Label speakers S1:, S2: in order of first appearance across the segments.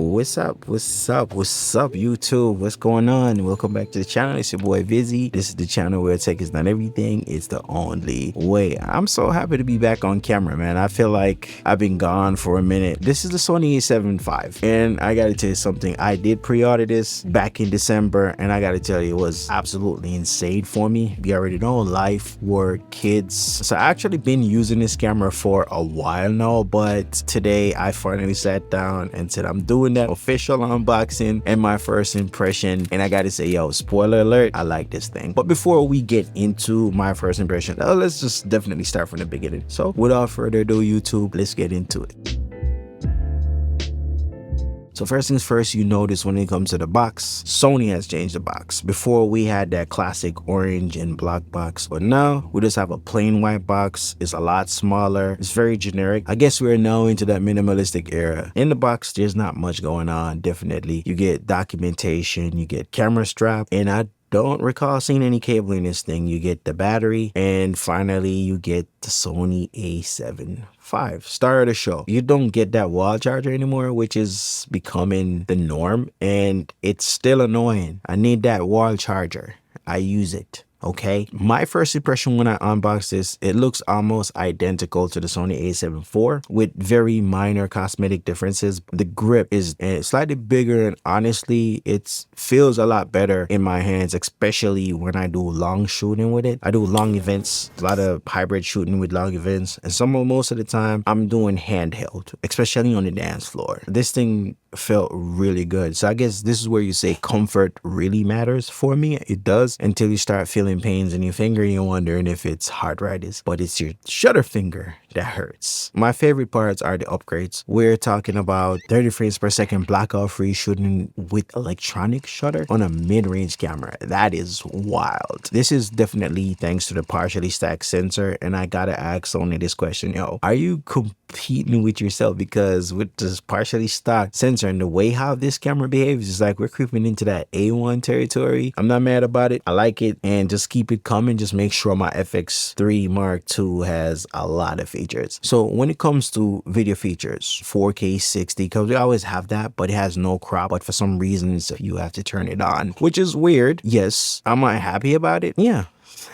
S1: What's up? What's up? What's up, YouTube? What's going on? Welcome back to the channel. It's your boy Vizzy. This is the channel where tech is not everything, it's the only way. I'm so happy to be back on camera, man. I feel like I've been gone for a minute. This is the Sony A7V, and I gotta tell you something. I did pre-order this back in December, and I gotta tell you, it was absolutely insane for me. You already know, life, work, kids. So I actually been using this camera for a while now, but today I finally sat down and said I'm doing that official unboxing and my first impression. And I gotta say, yo, spoiler alert, I like this thing. But before we get into my first impression, let's just definitely start from the beginning. So without further ado, YouTube, let's get into it. So first things first, you notice when it comes to the box, Sony has changed the box. Before we had that classic orange and black box, but now we just have a plain white box. It's a lot smaller. It's very generic. I guess we're now into that minimalistic era. In the box, there's not much going on, definitely. You get documentation, you get camera strap, and I don't recall seeing any cable in this thing. You get the battery, and finally you get the Sony A7V. Star of the show. You don't get that wall charger anymore, which is becoming the norm, and it's still annoying. I need that wall charger. I use it. Okay, my first impression when I unboxed this, it looks almost identical to the Sony A7IV with very minor cosmetic differences. The grip is slightly bigger, and honestly, it feels a lot better in my hands, especially when I do long shooting with it. I do long events, a lot of hybrid shooting with long events, and most of the time I'm doing handheld, especially on the dance floor. This thing felt really good. So I guess this is where you say comfort really matters. For me, it does, until you start feeling pains in your finger and you're wondering if it's arthritis, but it's your shutter finger that hurts. My favorite parts are the upgrades. We're talking about 30 frames per second blackout-free shooting with electronic shutter on a mid-range camera. That is wild. This is definitely thanks to the partially stacked sensor, and I gotta ask Sony this question, yo, are you competing with yourself? Because with this partially stacked sensor and the way how this camera behaves, it's like we're creeping into that A1 territory. I'm not mad about it. I like it, and just keep it coming. Just make sure my FX3 Mark II has a lot of features. So when it comes to video features, 4K 60, because we always have that, but it has no crop. But for some reasons, you have to turn it on, which is weird. Yes, am I happy about it? Yeah.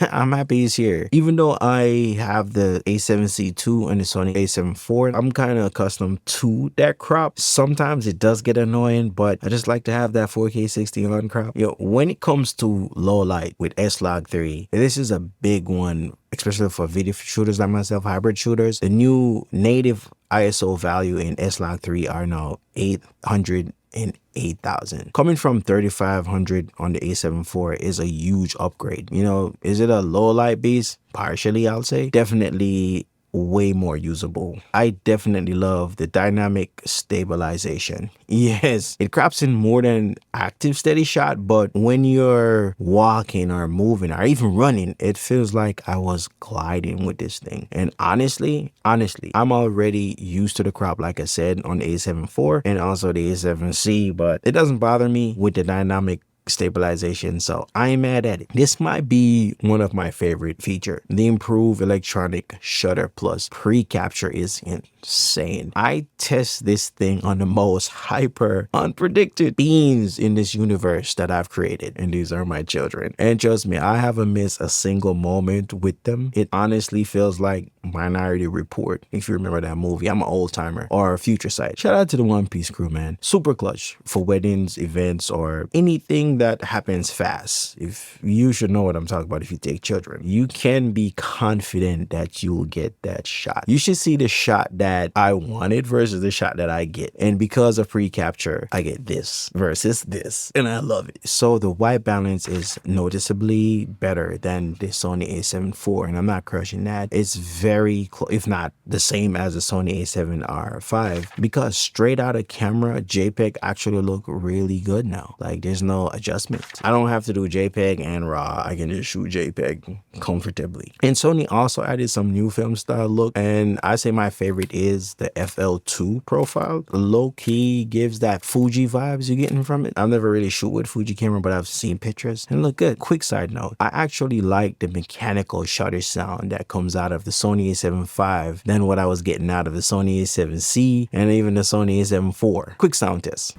S1: I'm happy it's here. Even though I have the A7C II and the Sony A7IV, I'm kind of accustomed to that crop. Sometimes it does get annoying, but I just like to have that 4K 60 on crop. Yo, when it comes to low light with S-Log3, this is a big one, especially for video shooters like myself, hybrid shooters. The new native ISO value in S-Log3 are now 800 and 8,000. Coming from 3,500 on the A7IV is a huge upgrade. You know, is it a low light beast? Partially, I'll say. Definitely way more usable. I definitely love the dynamic stabilization. Yes, it crops in more than active steady shot, but when you're walking or moving or even running, it feels like I was gliding with this thing. And honestly, I'm already used to the crop, like I said, on the A7IV and also the A7C, but it doesn't bother me with the dynamic stabilization, so I ain't mad at it. This might be one of my favorite features. The improved electronic shutter plus pre-capture is insane. I test this thing on the most hyper unpredicted beings in this universe that I've created, and these are my children. And trust me, I haven't missed a single moment with them. It honestly feels like Minority Report, if you remember that movie. I'm an old timer. Or Future Sight. Shout out to the One Piece crew, man. Super clutch for weddings, events, or anything that happens fast. If you should know what I'm talking about, if you take children, you can be confident that you will get that shot. You should see the shot that I wanted versus the shot that I get. And because of pre-capture, I get this versus this, and I love it. So the white balance is noticeably better than the Sony A7IV, and I'm not crushing that. It's very close, if not the same as the Sony A7R5, because straight out of camera, JPEG actually look really good now. Like, there's no adjustment adjustment. I don't have to do JPEG and RAW. I can just shoot JPEG comfortably. And Sony also added some new film style look, and I say my favorite is the FL2 profile. Low key gives that Fuji vibes you're getting from it. I've never really shoot with Fuji camera, but I've seen pictures and look good. Quick side note, I actually like the mechanical shutter sound that comes out of the Sony A7V than what I was getting out of the Sony A7C and even the Sony A7IV. Quick sound test.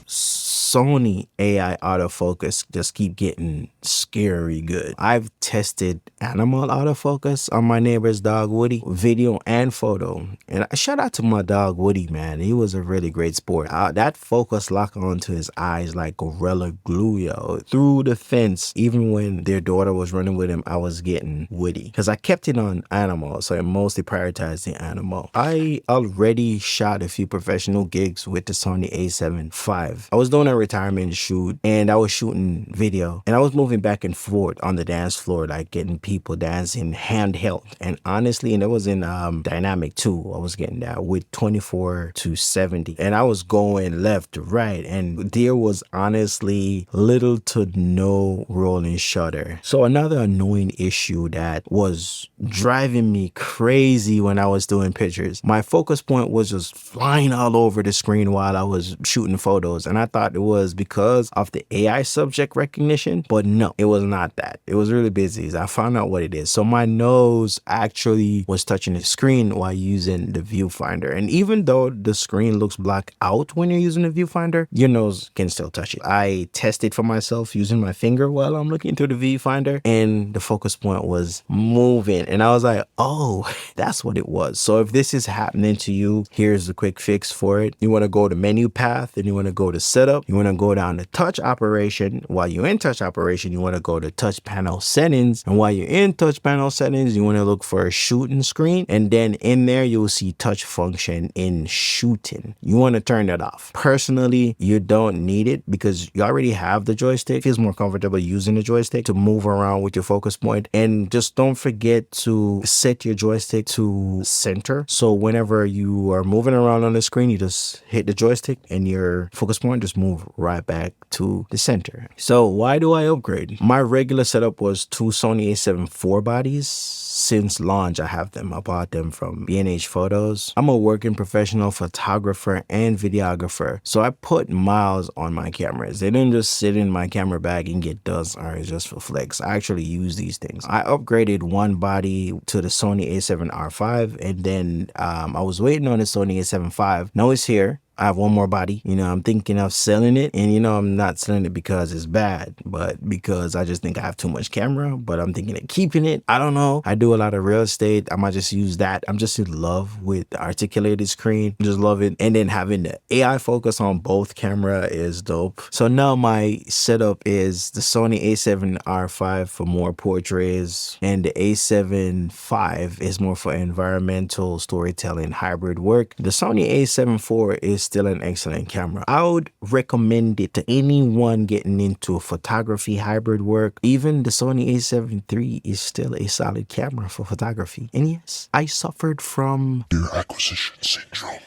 S1: Sony AI autofocus just keep getting scary good. I've tested animal autofocus on my neighbor's dog Woody, video and photo, and shout out to my dog Woody, man. He was a really great sport. That focus locked onto his eyes like gorilla glue, yo. Through the fence, even when their daughter was running with him, I was getting Woody because I kept it on animal, so I mostly prioritized the animal. I already shot a few professional gigs with the Sony A7V. I was doing a retirement shoot and I was shooting video and I was moving back and forth on the dance floor, like getting people dancing handheld. And honestly, and it was in dynamic too. I was getting that with 24-70 and I was going left to right, and there was honestly little to no rolling shutter. So another annoying issue that was driving me crazy when I was doing pictures, my focus point was just flying all over the screen while I was shooting photos, and I thought it was because of the AI subject recognition, but no, it was not that. It was really busy. I found out what it is. So my nose actually was touching the screen while using the viewfinder, and even though the screen looks black out when you're using the viewfinder, your nose can still touch it. I tested for myself using my finger while I'm looking through the viewfinder, and the focus point was moving, and I was like, oh, that's what it was. So if this is happening to you, here's the quick fix for it. You want to go to menu path, and you want to go to setup. You want to go down to touch operation. While you're in touch operation, you want to go to touch panel settings, and while you're in touch panel settings, you want to look for a shooting screen, and then in there you'll see touch function in shooting. You want to turn that off. Personally, you don't need it because you already have the joystick. It feels more comfortable using the joystick to move around with your focus point. And just don't forget to set your joystick to center, so whenever you are moving around on the screen, you just hit the joystick and your focus point just move right back to the center. So why do I upgrade? My regular setup was two Sony A7IV bodies. Since launch, I have them. I bought them from B&H Photos. I'm a working professional photographer and videographer, so I put miles on my cameras. They didn't just sit in my camera bag and get dust or just for flex. I actually use these things. I upgraded one body to the Sony A7R5, and then I was waiting on the Sony A7V. Now it's here. I have one more body. You know, I'm thinking of selling it, and you know, I'm not selling it because it's bad, but because I just think I have too much camera. But I'm thinking of keeping it. I don't know. I do a lot of real estate. I might just use that. I'm just in love with the articulated screen. Just love it. And then having the AI focus on both camera is dope. So now my setup is the Sony A7R5 for more portraits, and the A7V is more for environmental storytelling hybrid work. The Sony A7IV is still an excellent camera. I would recommend it to anyone getting into photography hybrid work. Even the Sony A7 III is still a solid camera for photography. And yes, I suffered from
S2: deer acquisition syndrome.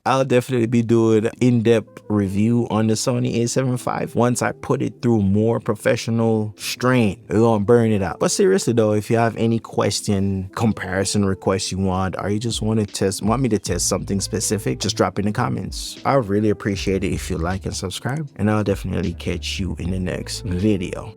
S1: I'll definitely be doing an in-depth review on the Sony A7V once I put it through more professional strain. We're gonna burn it out. But seriously though, if you have any question, comparison requests you want, or you just want me to test something specific, just drop in the comments. I would really appreciate it if you like and subscribe, and I'll definitely catch you in the next video.